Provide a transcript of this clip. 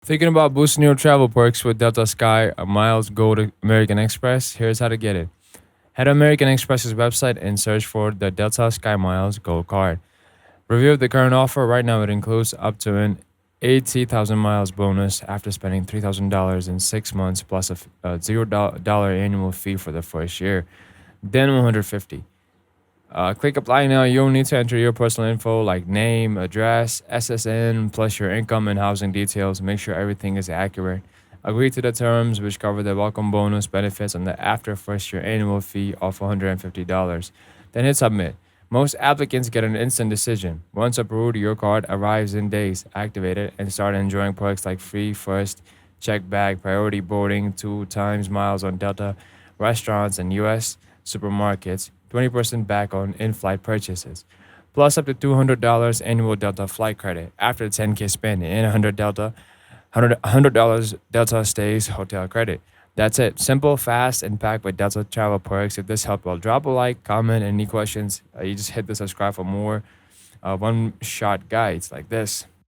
Thinking about boosting your travel perks with Delta Sky Miles Go to American Express? Here's how to get it. Head to American Express's website and search for the Delta Sky Miles Gold Card. Review of the current offer. Right now, it includes up to an 80,000 miles bonus after spending $3,000 in 6 months plus a $0 annual fee for the first year, then 150. Click apply now. You'll need to enter your personal info like name, address, SSN, plus your income and housing details. Make sure everything is accurate. Agree to the terms, which cover the welcome bonus benefits and the after first year annual fee of $150. Then hit submit. Most applicants get an instant decision. Once approved, your card arrives in days. Activate it and start enjoying perks like free first check bag, priority boarding, 2 times miles on Delta restaurants and U.S. supermarkets, 20% back on in-flight purchases, plus up to $200 annual Delta flight credit after 10K spend and 100 dollars Delta stays hotel credit. That's it. Simple, fast, and packed with Delta travel perks. If this helped, well, drop a like, comment, and any questions. You just hit the subscribe for more one-shot guides like this.